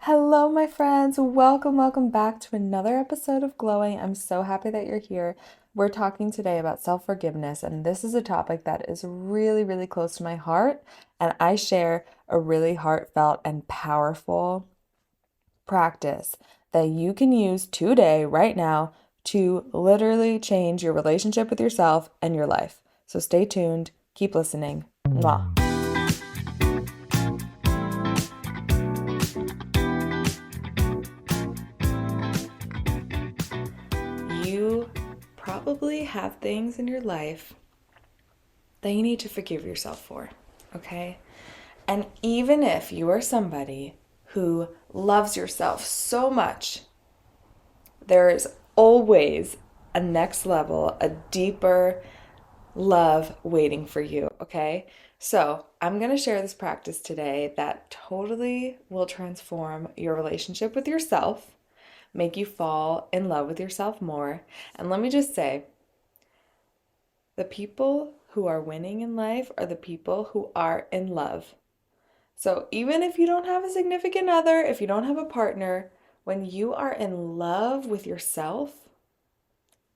Hello, my friends. Welcome back to another episode of Glowing. I'm so happy that you're here. We're talking today about self-forgiveness, and this is a topic that is really close to my heart, and I share a really heartfelt and powerful practice that you can use today, right now, to literally change your relationship with yourself and your life. So stay tuned, keep listening. Mwah. You probably have things in your life that you need to forgive yourself for, okay? And even if you are somebody who loves yourself so much, there is always a next level, a deeper love waiting for you, okay? So, I'm going to share this practice today that totally will transform your relationship with yourself, make you fall in love with yourself more. And let me just say, the people who are winning in life are the people who are in love. So even if you don't have a significant other, if you don't have a partner, when you are in love with yourself,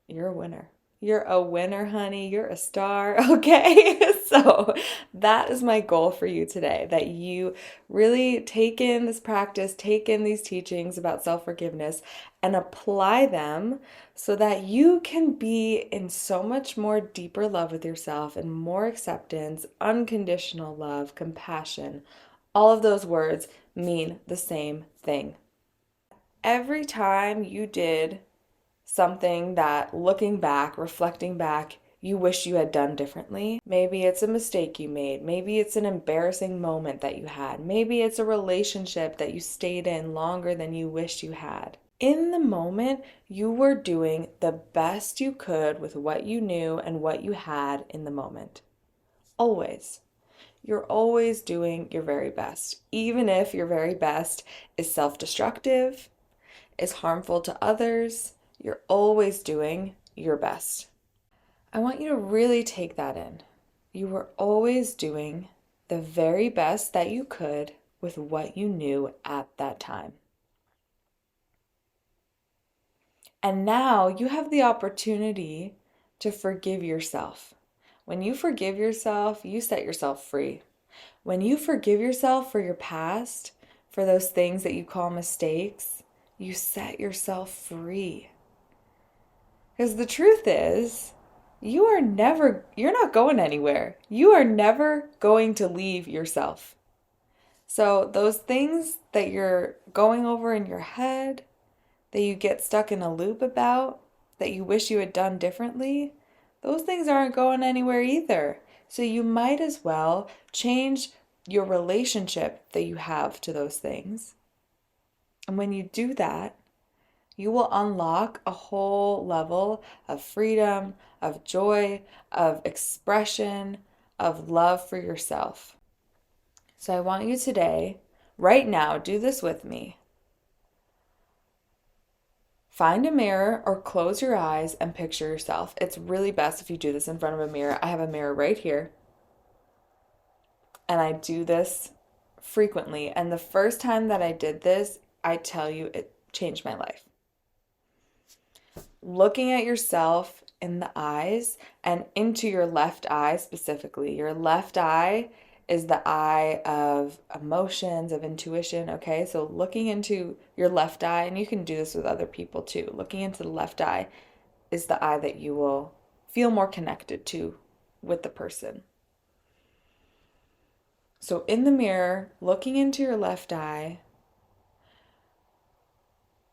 you're a winner. You're a winner, honey. You're a star, okay? So that is my goal for you today, that you really take in this practice, take in these teachings about self-forgiveness and apply them so that you can be in so much more deeper love with yourself and more acceptance, unconditional love, compassion. All of those words mean the same thing. Every time you did something that looking back, reflecting back, you wish you had done differently. Maybe it's a mistake you made. Maybe it's an embarrassing moment that you had. Maybe it's a relationship that you stayed in longer than you wished you had. In the moment, you were doing the best you could with what you knew and what you had in the moment. Always. You're always doing your very best, even if your very best is self-destructive, is harmful to others. You're always doing your best. I want you to really take that in. You were always doing the very best that you could with what you knew at that time. And now you have the opportunity to forgive yourself. When you forgive yourself, you set yourself free. When you forgive yourself for your past, for those things that you call mistakes, you set yourself free. Because the truth is, you're not going anywhere. You are never going to leave yourself. So those things that you're going over in your head, that you get stuck in a loop about, that you wish you had done differently, those things aren't going anywhere either. So you might as well change your relationship that you have to those things. And when you do that, you will unlock a whole level of freedom, of joy, of expression, of love for yourself. So I want you today, right now, do this with me. Find a mirror or close your eyes and picture yourself. It's really best if you do this in front of a mirror. I have a mirror right here, and I do this frequently. And the first time that I did this, I tell you, it changed my life. Looking at yourself in the eyes and into your left eye specifically. Your left eye is the eye of emotions, of intuition, okay? So looking into your left eye, and you can do this with other people too. Looking into the left eye is the eye that you will feel more connected to with the person. So in the mirror, looking into your left eye,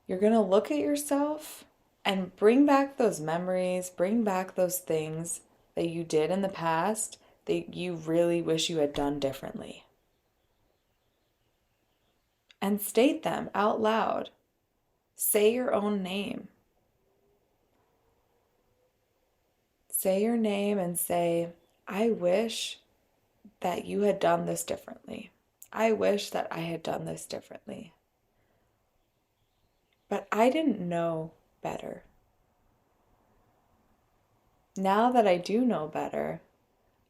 you're going to look at yourself and bring back those memories, bring back those things that you did in the past that you really wish you had done differently. And state them out loud. Say your own name. Say your name and say, I wish that you had done this differently. I wish that I had done this differently. But I didn't know better. Now that I do know better,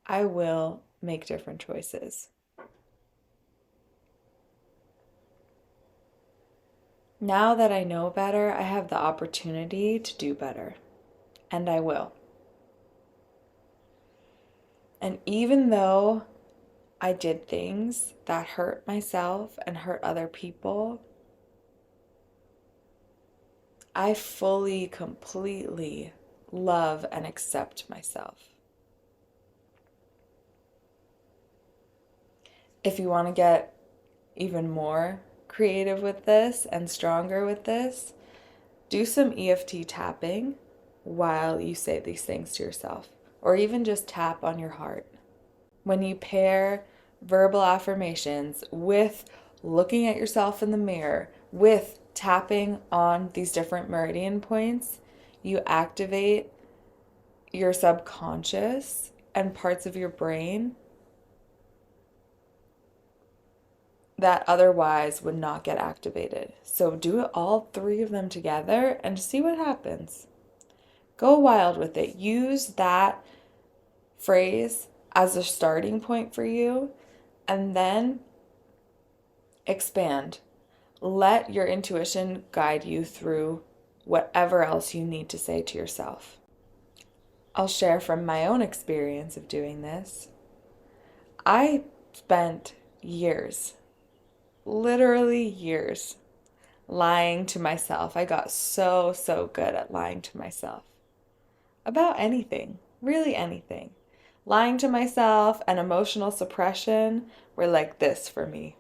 I will make different choices. Now that I know better, I have the opportunity to do better, and I will. And even though I did things that hurt myself and hurt other people, I fully, completely love and accept myself. If you want to get even more creative with this and stronger with this, do some EFT tapping while you say these things to yourself, or even just tap on your heart. When you pair verbal affirmations with looking at yourself in the mirror, with tapping on these different meridian points, you activate your subconscious and parts of your brain that otherwise would not get activated. So do all three of them together and see what happens. Go wild with it. Use that phrase as a starting point for you, and then expand. Let your intuition guide you through whatever else you need to say to yourself. I'll share from my own experience of doing this. I spent years, literally years, lying to myself. I got so good at lying to myself about anything, really anything. Lying to myself and emotional suppression were like this for me.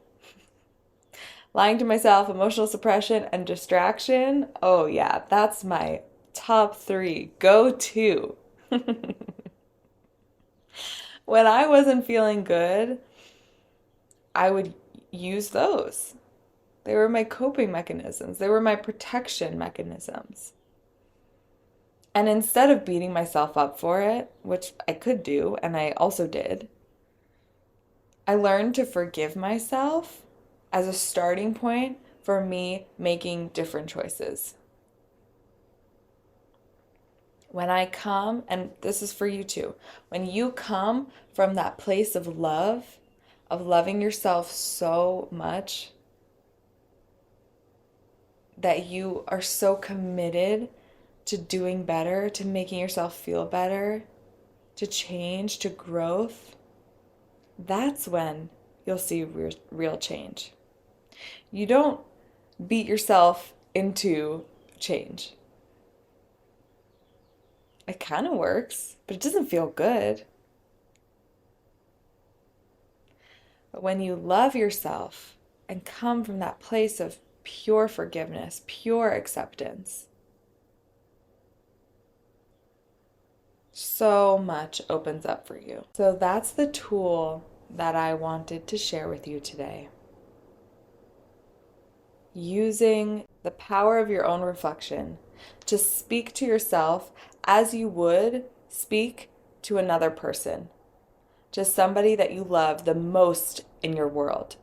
Lying to myself, emotional suppression, and distraction. Oh, yeah, that's my top 3 go to. When I wasn't feeling good, I would use those. They were my coping mechanisms, they were my protection mechanisms. And instead of beating myself up for it, which I could do, and I also did, I learned to forgive myself as a starting point for me making different choices. When I come, and this is for you too, when you come from that place of love, of loving yourself so much that you are so committed to doing better, to making yourself feel better, to change, to growth, that's when you'll see real change. You don't beat yourself into change. It kind of works, but it doesn't feel good. But when you love yourself and come from that place of pure forgiveness, pure acceptance, so much opens up for you. So that's the tool that I wanted to share with you today. Using the power of your own reflection to speak to yourself as you would speak to another person, to somebody that you love the most in your world.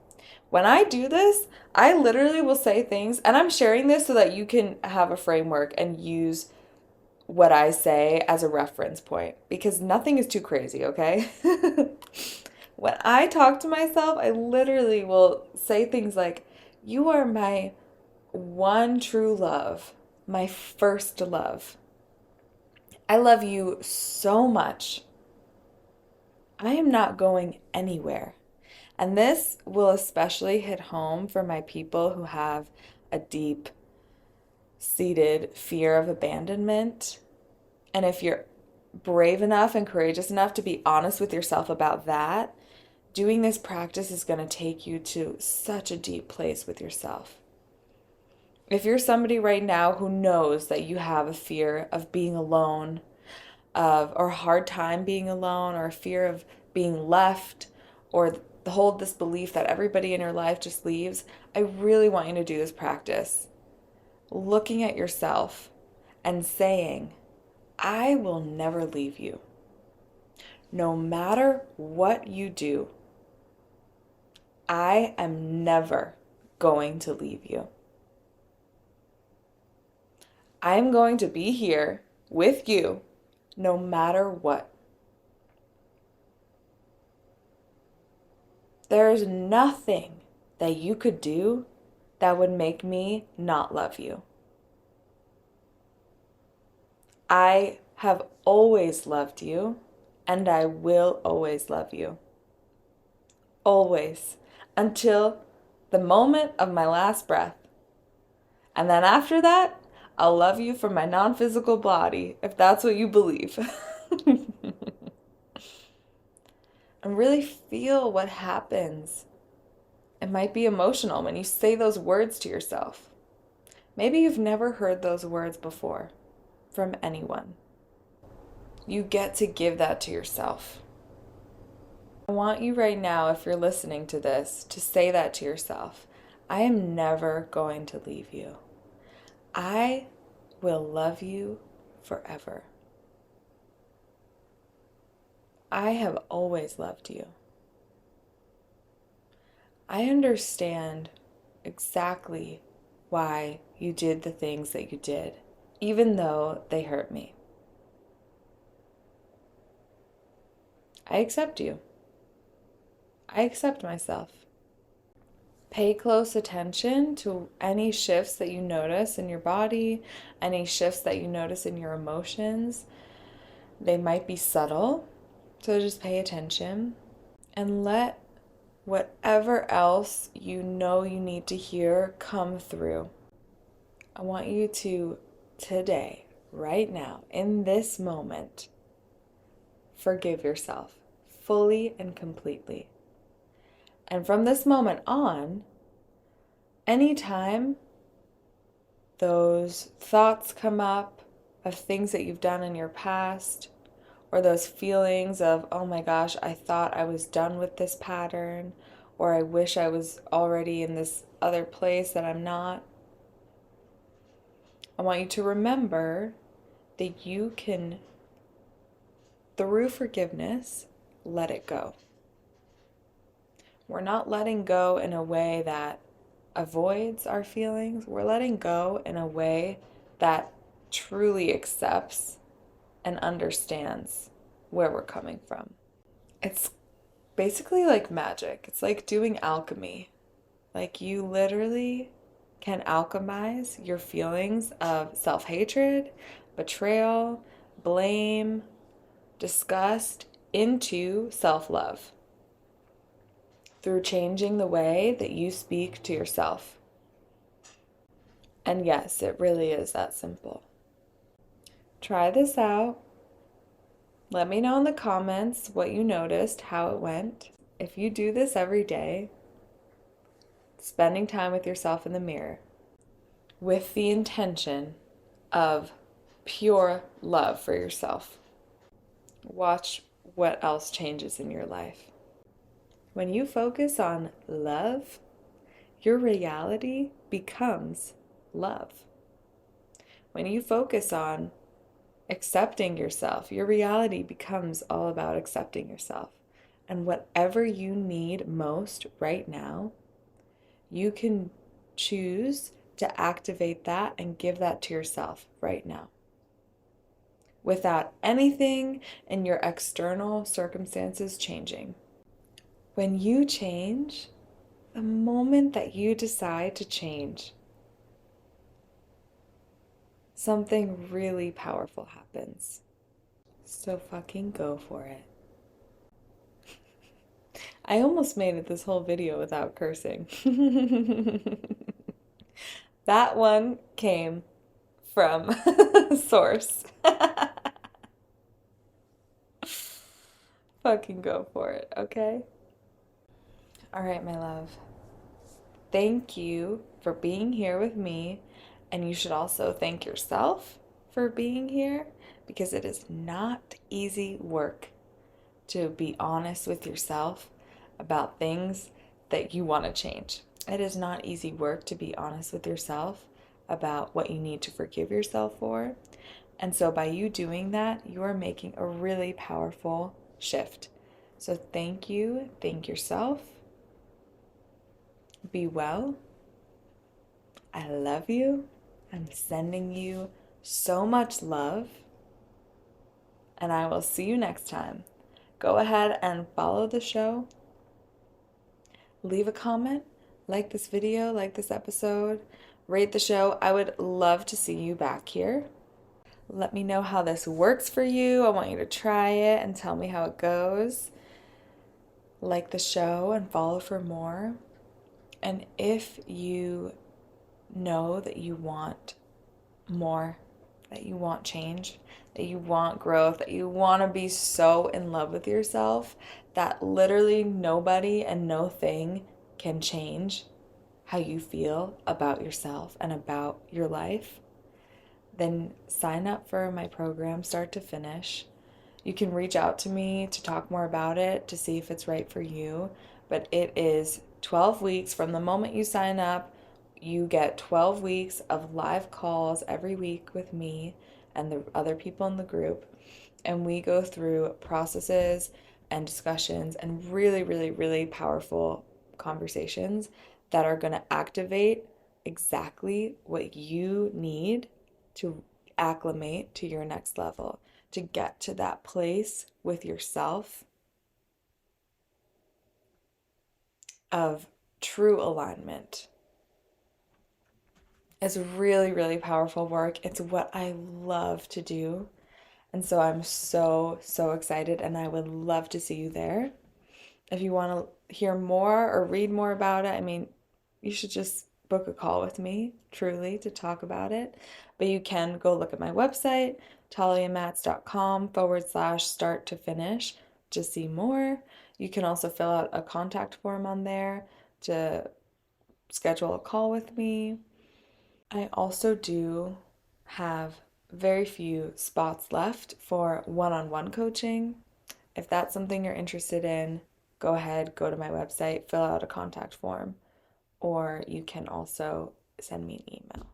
When I do this, I literally will say things, and I'm sharing this so that you can have a framework and use what I say as a reference point, because nothing is too crazy, okay? When I talk to myself, I literally will say things like, "You are my one true love, my first love. I love you so much. I am not going anywhere." And this will especially hit home for my people who have a deep seated fear of abandonment. And if you're brave enough and courageous enough to be honest with yourself about that, doing this practice is going to take you to such a deep place with yourself. If you're somebody right now who knows that you have a fear of being alone, or a hard time being alone, or a fear of being left, or hold this belief that everybody in your life just leaves, I really want you to do this practice. Looking at yourself and saying, "I will never leave you. No matter what you do, I am never going to leave you. I am going to be here with you no matter what. There is nothing that you could do that would make me not love you. I have always loved you, and I will always love you. Always. Until the moment of my last breath. And then after that, I'll love you from my non-physical body, if that's what you believe. And really feel what happens. It might be emotional when you say those words to yourself. Maybe you've never heard those words before from anyone. You get to give that to yourself. I want you right now, if you're listening to this, to say that to yourself. I am never going to leave you. I will love you forever. I have always loved you. I understand exactly why you did the things that you did, even though they hurt me. I accept you. I accept myself. Pay close attention to any shifts that you notice in your body, any shifts that you notice in your emotions. They might be subtle, so just pay attention and let whatever else you know you need to hear come through. I want you to, today, right now, in this moment, forgive yourself fully and completely. And from this moment on, anytime those thoughts come up of things that you've done in your past, or those feelings of, oh my gosh, I thought I was done with this pattern, or I wish I was already in this other place that I'm not, I want you to remember that you can, through forgiveness, let it go. We're not letting go in a way that avoids our feelings. We're letting go in a way that truly accepts and understands where we're coming from. It's basically like magic. It's like doing alchemy. Like you literally can alchemize your feelings of self-hatred, betrayal, blame, disgust into self-love through changing the way that you speak to yourself. And yes, it really is that simple. Try this out. Let me know in the comments what you noticed, how it went. If you do this every day, spending time with yourself in the mirror with the intention of pure love for yourself, watch what else changes in your life. When you focus on love, your reality becomes love. When you focus on accepting yourself, your reality becomes all about accepting yourself. And whatever you need most right now, you can choose to activate that and give that to yourself right now, without anything in your external circumstances changing. When you change, the moment that you decide to change, something really powerful happens. So fucking go for it. I almost made it this whole video without cursing. That one came from source. Fucking go for it, okay? All right, my love. Thank you for being here with me, and you should also thank yourself for being here, because it is not easy work to be honest with yourself about things that you want to change. It is not easy work to be honest with yourself about what you need to forgive yourself for. And so by you doing that, you are making a really powerful shift. So thank you. Thank yourself. Be well. I love you. I'm sending you so much love. And I will see you next time. Go ahead and follow the show. Leave a comment. like this video, like this episode, rate the show. I would love to see you back here. Let me know how this works for you. I want you to try it and tell me how it goes. Like the show and follow for more. And if you know that you want more, that you want change, that you want growth, that you want to be so in love with yourself that literally nobody and no thing can change how you feel about yourself and about your life, then sign up for my program, start to finish. You can reach out to me to talk more about it, to see if it's right for you. But it is 12 weeks from the moment you sign up. You get 12 weeks of live calls every week with me and the other people in the group. And we go through processes and discussions and really, really, really powerful conversations that are going to activate exactly what you need to acclimate to your next level, to get to that place with yourself of true alignment. It's really, really powerful work. It's what I love to do. And so I'm so, so excited, and I would love to see you there. If you want to hear more or read more about it, I mean, you should just book a call with me, truly, to talk about it. But you can go look at my website, taliamatz.com/start to finish to see more. You can also fill out a contact form on there to schedule a call with me. I also do have very few spots left for one-on-one coaching. If that's something you're interested in, go ahead, go to my website, fill out a contact form, or you can also send me an email.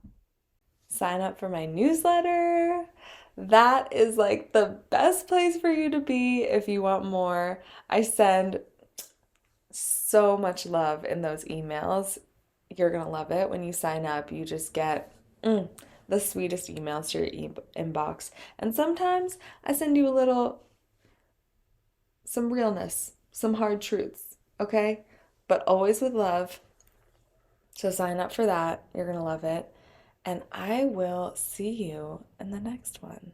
Sign up for my newsletter. That is like the best place for you to be if you want more. I send so much love in those emails. You're going to love it. When you sign up, you just get the sweetest emails to your inbox. And sometimes I send you some realness, some hard truths, okay? But always with love. So sign up for that. You're going to love it. And I will see you in the next one.